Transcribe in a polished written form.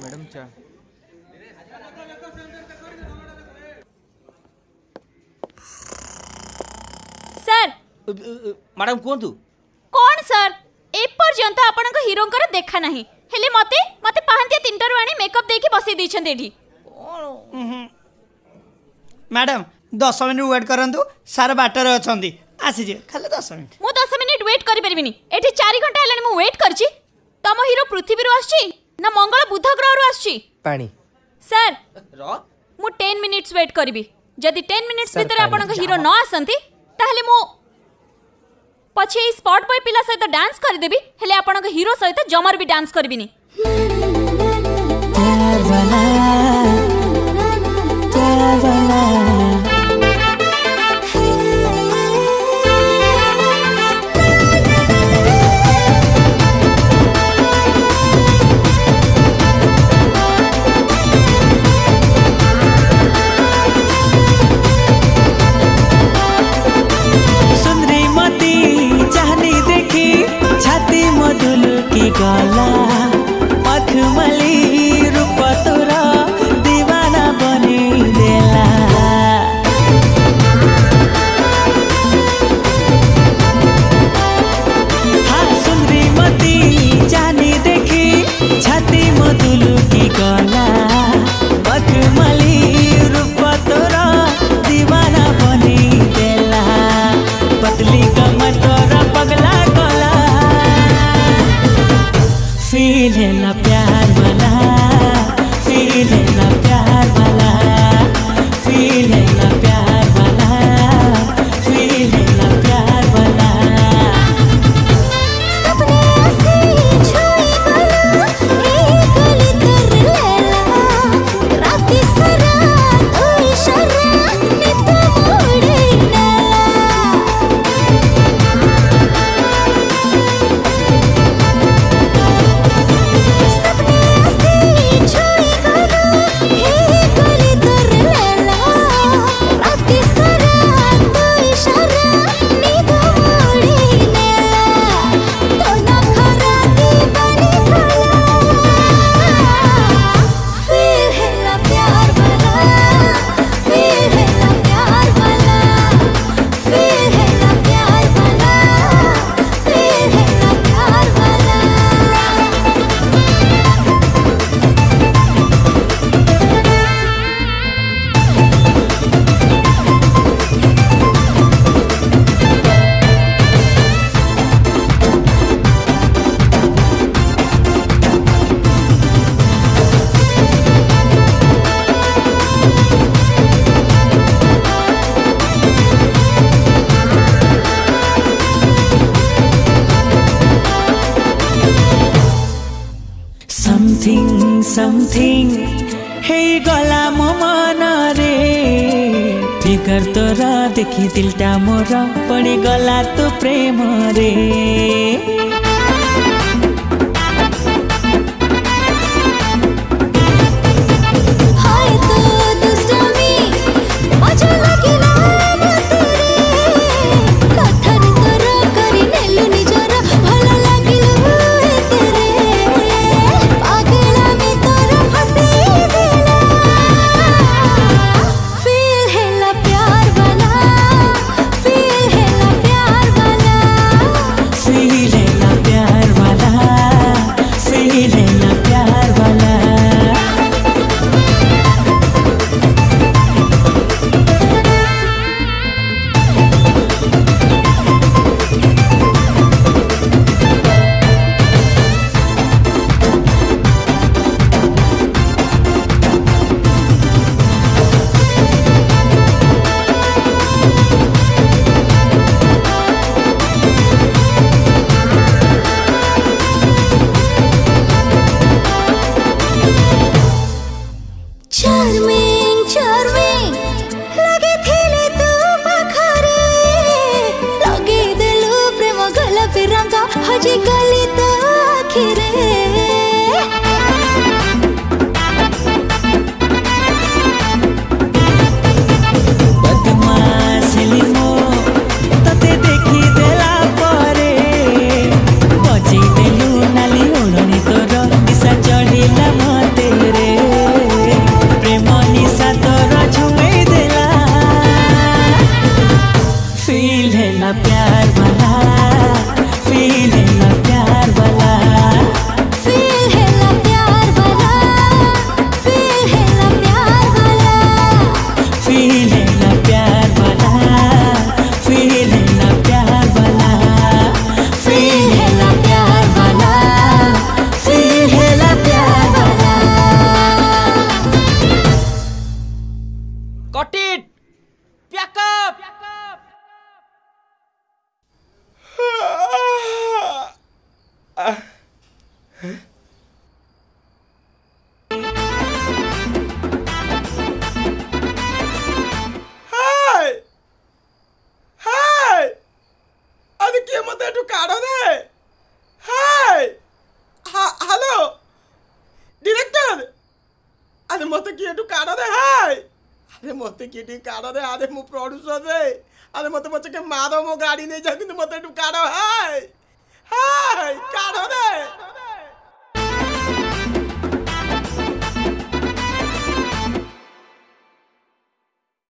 Madam चा sir madam कहतु कौन सर एपर्यंत आपनक हीरोंकर देखा नहीं हेले मते मते पाहंतिया 3टारु आनी मेकअप देकी बसई दैछन एठी। मैडम 10 मिनिट वेट करंतु सार बाटर अछंदी आसी जे खाली 10 मिनिट। मु 10 मिनिट वेट करि परबिनी एठी 4 घंटा हेलानी मु वेट करछि। तम हीरो पृथ्वी रु आछी ना मंगल बुध ग्रह रु आछी पानी सर रो मु 10 मिनिट्स वेट करबी जदि 10 मिनिट्स भीतर आपनक हीरो न आसंती ताहले मु पछे स्पॉट बॉय पिला सहित डांस कर देबी हेले आपनक हीरो सहित जमर भी डांस करबिनी। गला मखमली रूप तोरा दीवाना बनी देला। हाँ सुंदरी मती जानी देखी छाती मधुलू की गला मखमली रूप तोरा दीवाना बनी देला। पतली कमर तोरा पगला फील है ना प्यार वाला फील है ना प्यार वाला फील है ना प्यार वाला फील है ना प्यार वाला। सपने ऐसे छुई गला एक गली कर लेला रात सारा तो इशारा नित मोड़े समथिंग हे गला मो मन रे फिगर तोरा देखी दिलटा मोर पड़ी गला तो प्रेम रे। फील है ना মতে একটু কাড়ো দে হাই হ্যালো ডিরেক্টর আরে মতে কি একটু কাড়ো দে হাই আরে মতে কি একটু কাড়ো দে আরে মু প্রডিউসর রে আরে মতে পଛকে মারো মো গাড়ি নেই যাও কিন্তু মতে একটু কাড়ো হাই